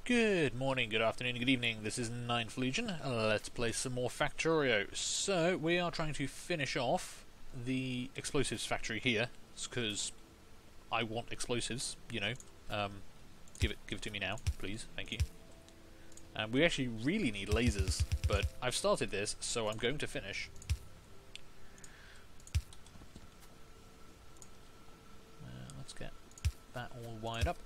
Good morning, good afternoon, good evening. This is Ninth Legion. Let's play some more Factorio. So, we are trying to finish off the explosives factory here. It's because I want explosives, you know. Give it to me now, please. Thank you. We actually really need lasers, but I've started this, so I'm going to finish. Let's get that all wired up.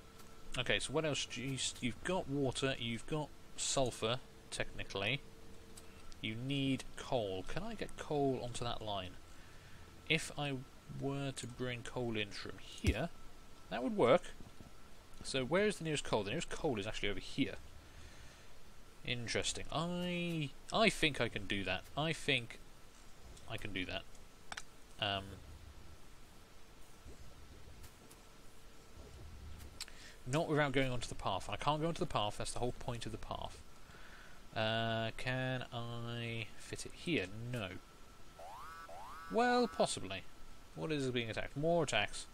Okay, so what else? You've got water, you've got sulfur, technically. You need coal. Can I get coal onto that line? If I were to bring coal in from here, that would work. So where is the nearest coal? The nearest coal is actually over here. Interesting. I think I can do that. I think I can do that. Not without going onto the path. I can't go onto the path, that's the whole point of the path. Can I fit it here? No. Well, possibly. What is being attacked? More attacks.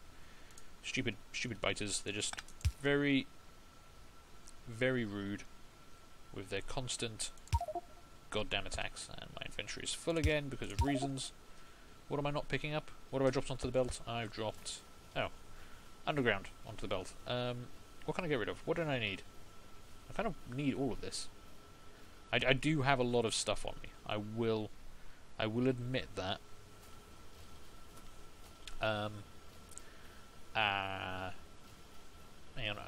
Stupid biters. They're just very, very rude with their constant goddamn attacks. And my inventory is full again because of reasons. What am I not picking up? What have I dropped onto the belt? I've dropped... oh. Underground onto the belt. What can I get rid of? What don't I need? I kind of need all of this. I do have a lot of stuff on me. I will admit that. Hang on.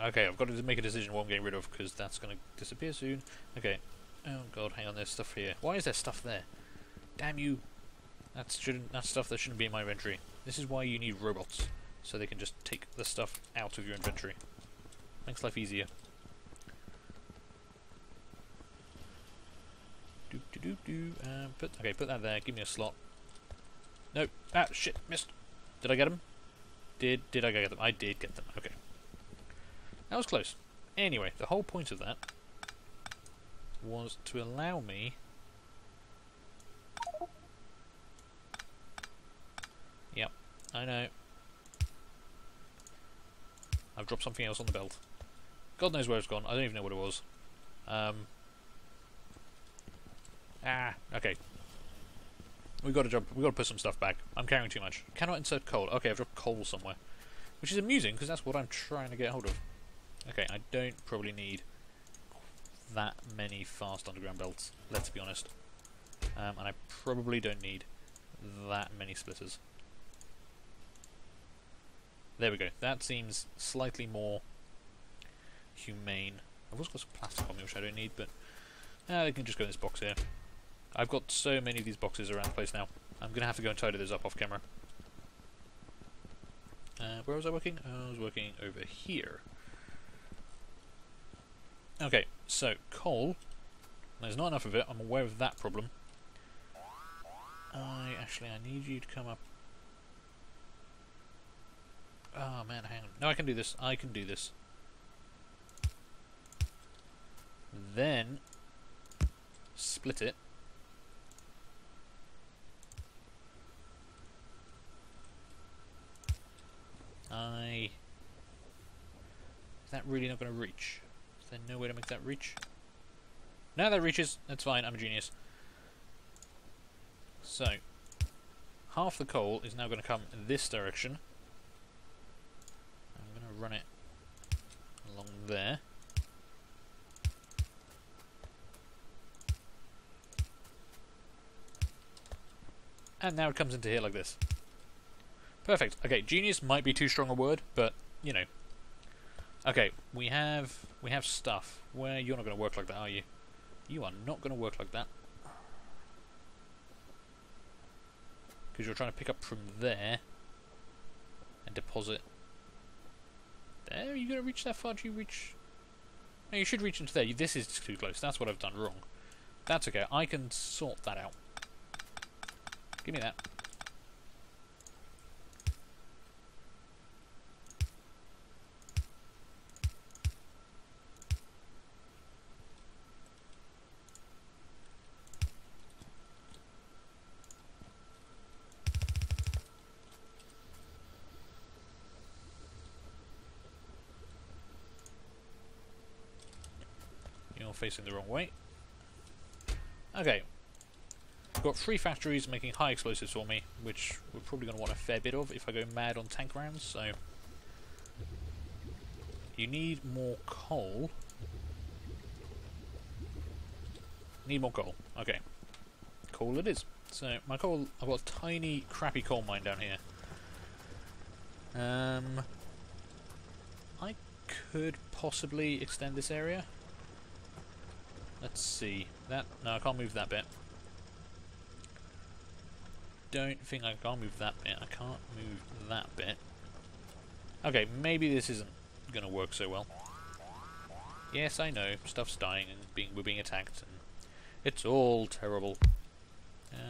Okay, I've got to make a decision what I'm getting rid of because that's going to disappear soon. Okay. Oh god, hang on. There's stuff here. Why is there stuff there? Damn you! That's stuff that shouldn't be in my inventory. This is why you need robots, so they can just take the stuff out of your inventory. Makes life easier. Put that there. Give me a slot. No. Ah, shit. Missed. Did I get them? Did I get them? I did get them. Okay. That was close. Anyway, the whole point of that was to allow me... Yep. I know. I've dropped something else on the belt. God knows where it's gone. I don't even know what it was. Okay. We've got to jump. We've got to put some stuff back. I'm carrying too much. Cannot insert coal. Okay, I've dropped coal somewhere. Which is amusing, because that's what I'm trying to get hold of. Okay, I don't probably need that many fast underground belts, let's be honest. And I probably don't need that many splitters. There we go. That seems slightly more humane. I've also got some plastic on me, which I don't need, but they can just go in this box here. I've got so many of these boxes around the place now. I'm going to have to go and tidy those up off camera. Where was I working? I was working over here. Okay, so coal. There's not enough of it. I'm aware of that problem. I need you to come up. Oh man, hang on. No, I can do this. I can do this. Then split it. Is that really not going to reach? Is there no way to make that reach? No, that reaches. That's fine. I'm a genius. So, half the coal is now going to come in this direction. I'm going to run it along there. And now it comes into here like this. Perfect. Okay, genius might be too strong a word, but, you know. Okay, we have stuff. Where you're not going to work like that, are you? You are not going to work like that. Because you're trying to pick up from there and deposit there. Are you going to reach that far? Do you reach? No, you should reach into there. This is too close. That's what I've done wrong. That's okay. I can sort that out. Give me that. you're facing the wrong way. Okay. I've got 3 factories making high explosives for me, which we're probably going to want a fair bit of if I go mad on tank rounds, so... You need more coal. Need more coal. Okay. Coal it is. So, my coal... I've got a tiny, crappy coal mine down here. I could possibly extend this area. Let's see. That... No, I can't move that bit. Don't think I can't move that bit. I can't move that bit. Okay, maybe this isn't going to work so well. Yes, I know. Stuff's dying and we're being attacked. And it's all terrible.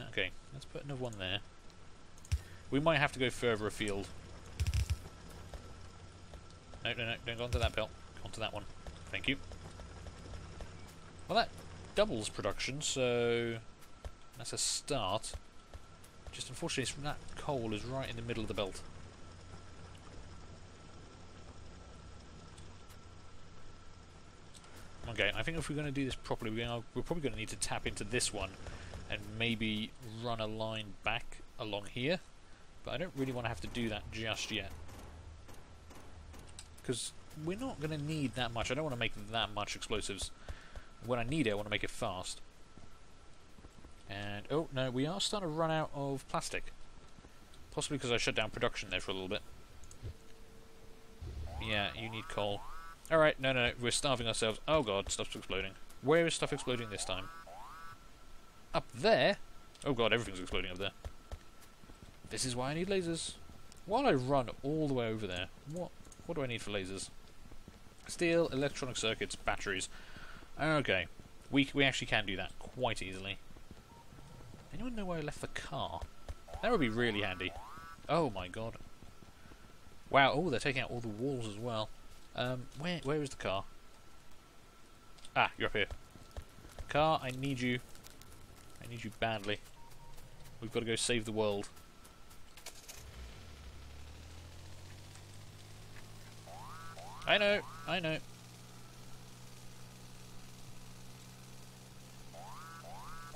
Okay, let's put another one there. We might have to go further afield. No, no, no. Don't go onto that belt. Go onto that one. Thank you. Well, that doubles production, so that's a start. Just unfortunately, that coal is right in the middle of the belt. Okay, I think if we're going to do this properly, we're probably going to need to tap into this one and maybe run a line back along here. But I don't really want to have to do that just yet. Because we're not going to need that much. I don't want to make that much explosives. When I need it, I want to make it fast. And, oh, no, we are starting to run out of plastic. Possibly because I shut down production there for a little bit. Yeah, you need coal. Alright, no, no, no, we're starving ourselves. Oh god, stuff's exploding. Where is stuff exploding this time? Up there? Oh god, everything's exploding up there. This is why I need lasers. While I run all the way over there, what do I need for lasers? Steel, electronic circuits, batteries. Okay, we actually can do that quite easily. Anyone know where I left the car? That would be really handy. Oh my god. Wow, oh, they're taking out all the walls as well. Where is the car? Ah, you're up here. Car, I need you. I need you badly. We've got to go save the world. I know, I know.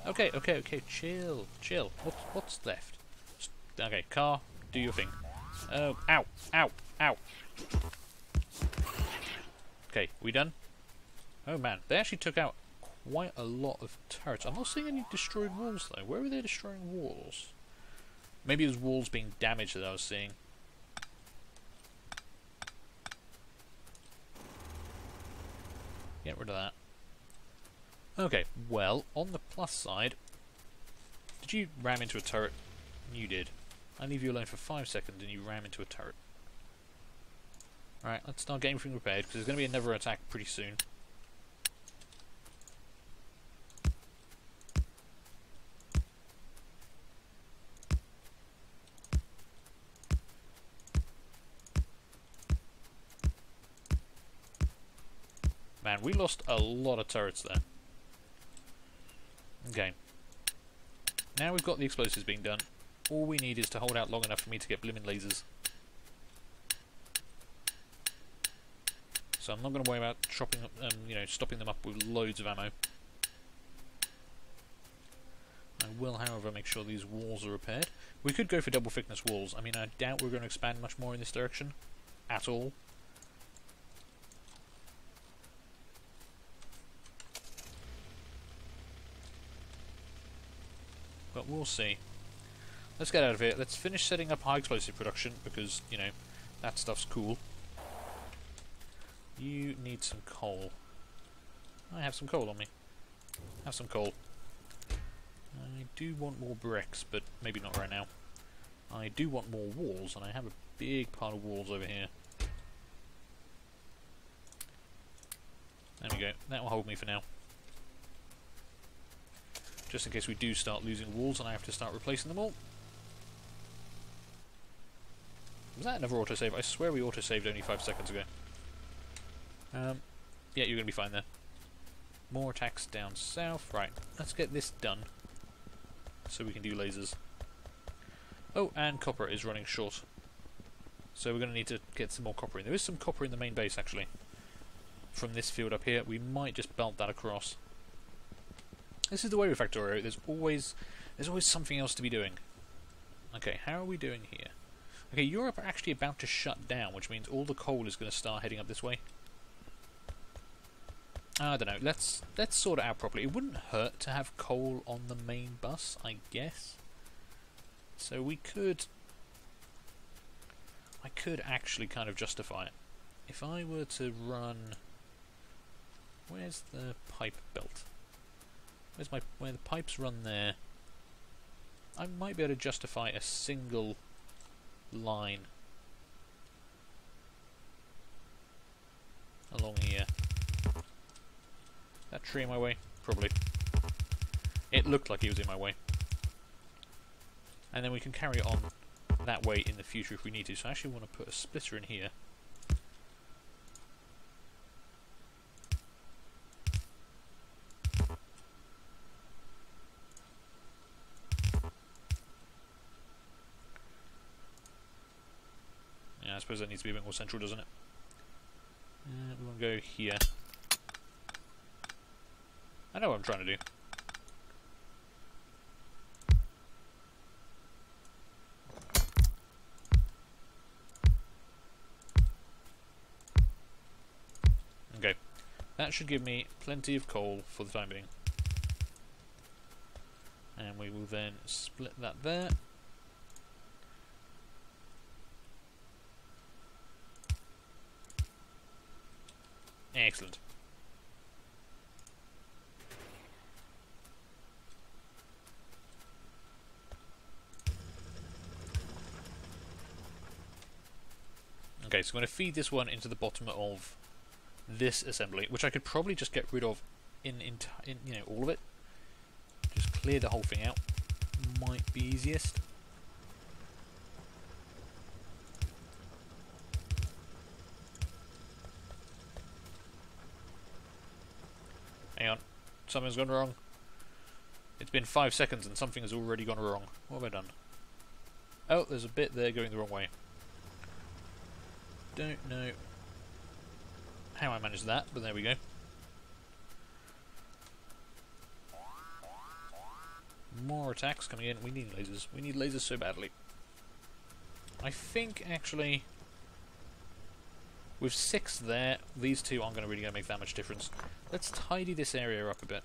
Okay, okay, okay, chill, chill. What's left? Okay, car, do your thing. Oh, ow, ow, ow. Okay, we done? Oh man, they actually took out quite a lot of turrets. I'm not seeing any destroyed walls though. Where were they destroying walls? Maybe it was walls being damaged that I was seeing. Get rid of that. Okay, well, on the plus side, did you ram into a turret? You did. I leave you alone for 5 seconds and you ram into a turret. Alright, let's start getting everything repaired, because there's going to be another attack pretty soon. Man, we lost a lot of turrets there. Okay. Now we've got the explosives being done. All we need is to hold out long enough for me to get blimmin' lasers. So I'm not going to worry about chopping up, stopping them up with loads of ammo. I will, however, make sure these walls are repaired. We could go for double thickness walls. I mean, I doubt we're going to expand much more in this direction. At all. But we'll see. Let's get out of here. Let's finish setting up high explosive production, because, you know, that stuff's cool. You need some coal. I have some coal on me. Have some coal. I do want more bricks, but maybe not right now. I do want more walls, and I have a big pile of walls over here. There we go. That will hold me for now. Just in case we do start losing walls and I have to start replacing them all. Was that another autosave? I swear we autosaved only 5 seconds ago. Yeah, you're going to be fine there. More attacks down south. Right, let's get this done. So we can do lasers. Oh, and copper is running short. So we're going to need to get some more copper in. There is some copper in the main base, actually. from this field up here. We might just belt that across. This is the way with Factorio. There's always something else to be doing. Okay, how are we doing here? Okay, Europe are actually about to shut down, which means all the coal is going to start heading up this way. I don't know. Let's sort it out properly. It wouldn't hurt to have coal on the main bus, I guess. So we could... I could actually kind of justify it. If I were to run... Where's the pipe belt? Where the pipes run there? I might be able to justify a single line along here. That tree in my way? Probably. It looked like it was in my way. And then we can carry it on that way in the future if we need to. So I actually want to put a splitter in here. Yeah, I suppose that needs to be a bit more central, doesn't it? We want to go here. I know what I'm trying to do. Okay, that should give me plenty of coal for the time being. And we will then split that there. Excellent. Okay, so I'm going to feed this one into the bottom of this assembly, which I could probably just get rid of in you know, all of it. Just clear the whole thing out. Might be easiest. Hang on, something's gone wrong. It's been 5 seconds and something has already gone wrong. What have I done? Oh, there's a bit there going the wrong way. Don't know how I managed that, but there we go. More attacks coming in. We need lasers. We need lasers so badly. I think, actually, with 6 there, these two aren't really going to make that much difference. Let's tidy this area up a bit.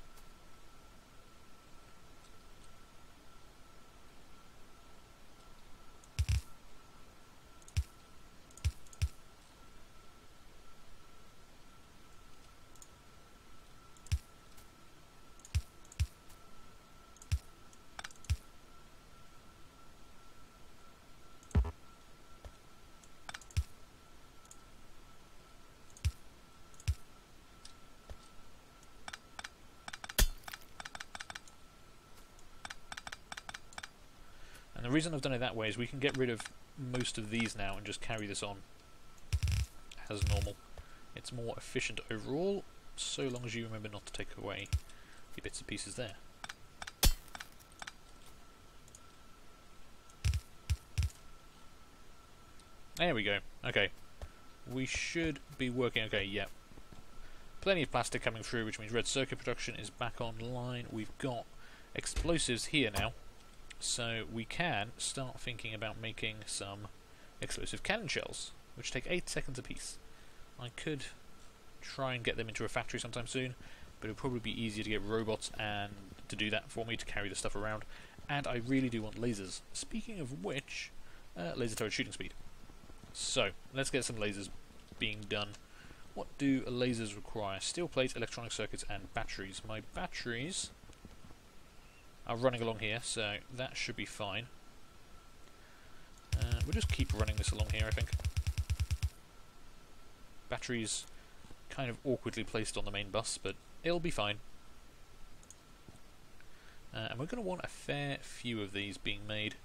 And the reason I've done it that way is we can get rid of most of these now and just carry this on as normal. It's more efficient overall, so long as you remember not to take away your bits and pieces there. There we go. Okay. We should be working okay, yeah. Plenty of plastic coming through, which means red circuit production is back online. We've got explosives here now. So we can start thinking about making some explosive cannon shells, which take 8 seconds apiece. I could try and get them into a factory sometime soon, but it would probably be easier to get robots and to do that for me, to carry the stuff around. And I really do want lasers. Speaking of which, laser turret shooting speed. So, let's get some lasers being done. What do lasers require? Steel plates, electronic circuits, and batteries. My batteries are running along here, so that should be fine. We'll just keep running this along here, I think. Batteries kind of awkwardly placed on the main bus, but it'll be fine. And we're going to want a fair few of these being made.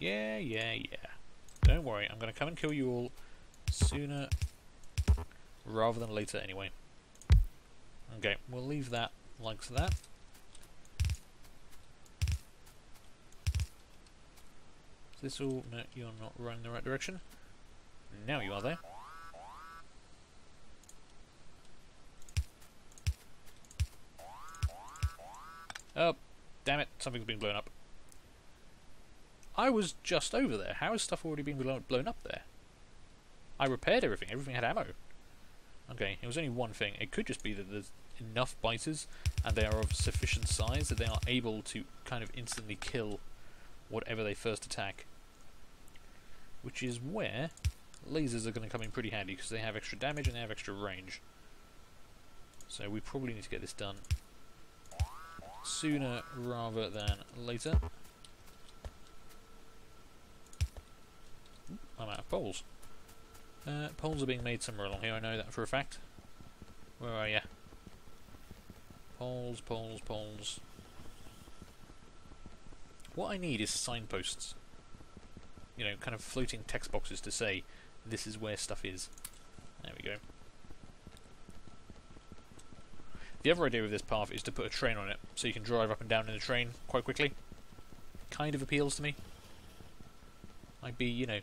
Yeah, yeah, yeah. Don't worry, I'm going to come and kill you all sooner rather than later anyway. Okay, we'll leave that like that. Is this all? No, you're not running the right direction. Now you are there. Oh, damn it, something's been blown up. I was just over there. How has stuff already been blown up there? I repaired everything. Everything had ammo. Okay, it was only one thing. It could just be that there's enough biters and they are of sufficient size that they are able to kind of instantly kill whatever they first attack. Which is where lasers are going to come in pretty handy because they have extra damage and they have extra range. So we probably need to get this done sooner rather than later. I'm out of poles. Poles are being made somewhere along here, I know that for a fact. Where are ya? Poles, poles, poles. What I need is signposts. You know, kind of floating text boxes to say, this is where stuff is. There we go. The other idea with this path is to put a train on it, so you can drive up and down in a train quite quickly. Kind of appeals to me. I'd be, you know,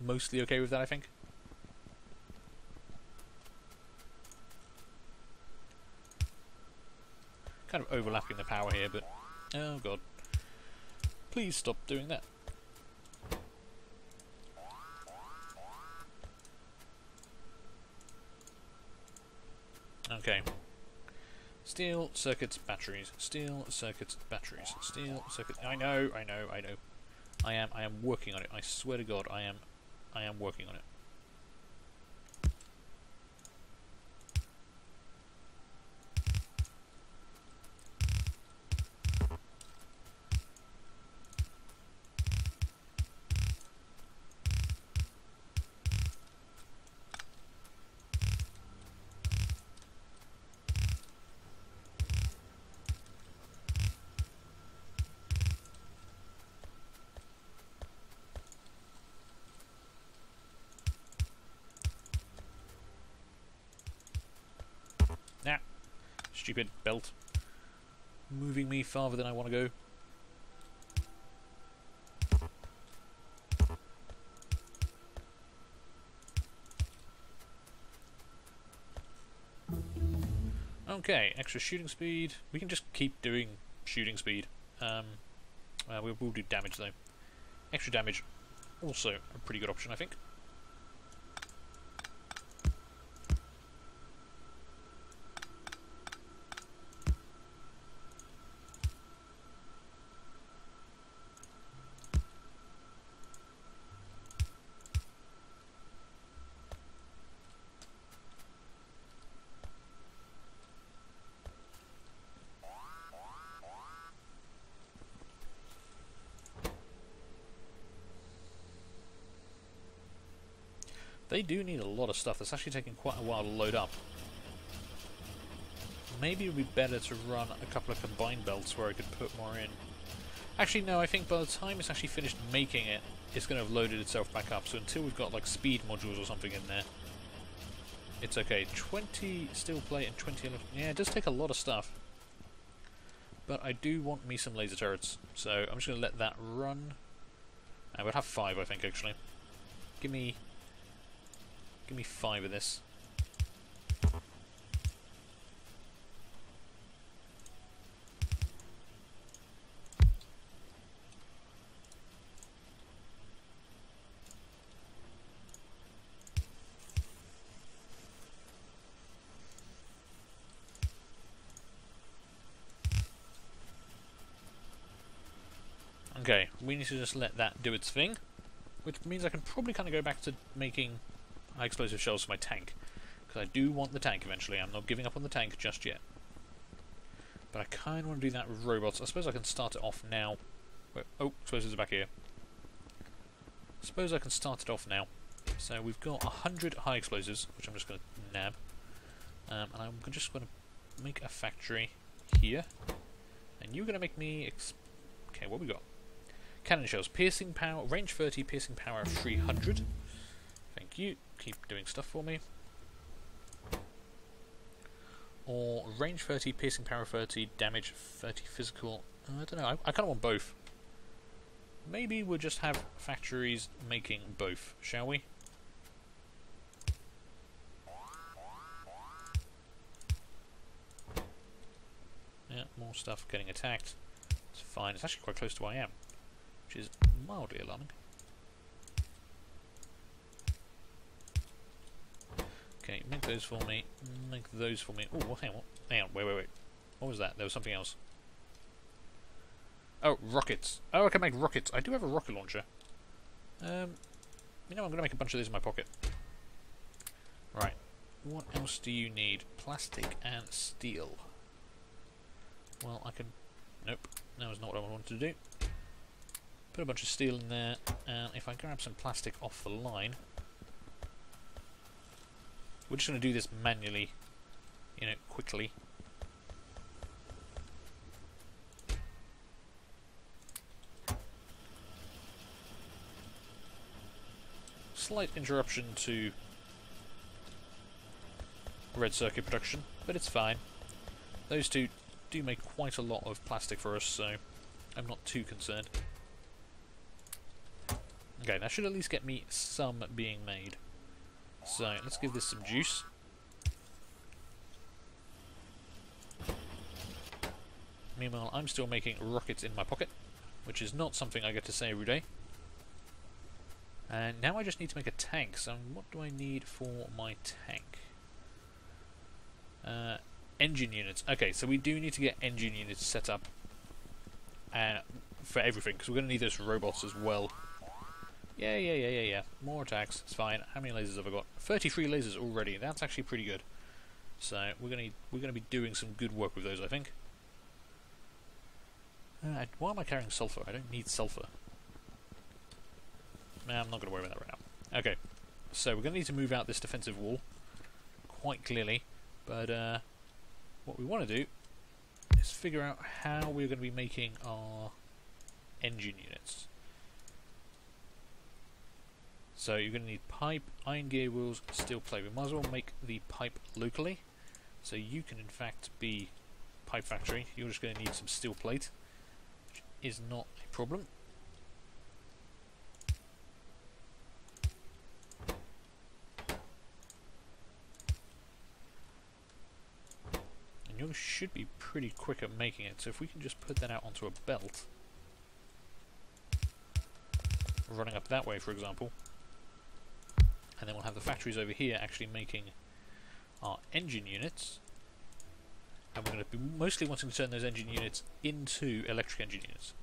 mostly okay with that, I think. Kind of overlapping the power here, but... oh god. Please stop doing that. Okay. Steel circuits, batteries. Steel circuits, batteries. Steel circuit. I know. I am working on it. I swear to God, I am working on it. Nah. Stupid belt. Moving me farther than I want to go. Okay, extra shooting speed. We can just keep doing shooting speed. We will do damage though. Extra damage, also a pretty good option, I think. They do need a lot of stuff. That's actually taking quite a while to load up. Maybe it would be better to run a couple of combined belts where I could put more in. Actually, no, I think by the time it's actually finished making it, it's going to have loaded itself back up. So until we've got like speed modules or something in there, it's okay. 20 steel plate and 20... yeah, it does take a lot of stuff. But I do want me some laser turrets. So I'm just going to let that run. I would have 5, I think, actually. Give me 5 of this. Okay, we need to just let that do its thing, which means I can probably kind of go back to making high explosive shells for my tank, because I do want the tank eventually. I'm not giving up on the tank just yet. But I kind of want to do that with robots. I suppose I can start it off now. Wait, oh, explosives are back here. I suppose I can start it off now. So we've got 100 high explosives, which I'm just going to nab. And I'm just going to make a factory here. And you're going to make me... okay, what we got? Cannon shells, piercing power, range 30, piercing power 300. Thank you. Keep doing stuff for me. Or range 30, piercing power 30, damage 30 physical. I don't know, I kind of want both. Maybe we'll just have factories making both, shall we? Yeah, more stuff getting attacked. It's fine, it's actually quite close to where I am, which is mildly alarming. Okay, make those for me. Make those for me. Oh, hang on. Wait. What was that? There was something else. Oh, rockets. Oh, I can make rockets. I do have a rocket launcher. You know, I'm going to make a bunch of these in my pocket. Right. What else do you need? Plastic and steel. Well, I can... Nope. That was not what I wanted to do. Put a bunch of steel in there, and if I grab some plastic off the line... We're just going to do this manually, you know, quickly. Slight interruption to red circuit production, but it's fine. Those two do make quite a lot of plastic for us, so I'm not too concerned. Okay, that should at least get me some being made. So, let's give this some juice. Meanwhile, I'm still making rockets in my pocket, which is not something I get to say every day. And now I just need to make a tank. So, what do I need for my tank? Engine units. Okay, so we do need to get engine units set up for everything, because we're going to need those robots as well. Yeah. More attacks. It's fine. How many lasers have I got? 33 lasers already. That's actually pretty good. So we're gonna be doing some good work with those, I think. Why am I carrying sulfur? I don't need sulfur. Nah, I'm not gonna worry about that right now. Okay. So we're gonna need to move out this defensive wall quite clearly, but what we want to do is figure out how we're going to be making our engine units. So you're going to need pipe, iron gear wheels, steel plate. We might as well make the pipe locally. So you can in fact be pipe factory. You're just going to need some steel plate, which is not a problem. And you should be pretty quick at making it. So if we can just put that out onto a belt, running up that way for example, and then we'll have the factories over here actually making our engine units, and we're going to be mostly wanting to turn those engine units into electric engine units.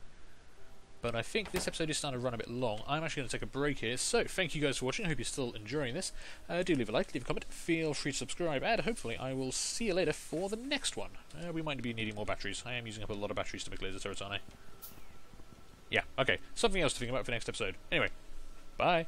But I think this episode is starting to run a bit long. I'm actually going to take a break here, so thank you guys for watching. I hope you're still enjoying this. Do leave a like, leave a comment, feel free to subscribe, and hopefully I will see you later for the next one. We might be needing more batteries. I am using up a lot of batteries to make laser turrets, aren't I? Yeah, okay. Something else to think about for the next episode. Anyway, bye!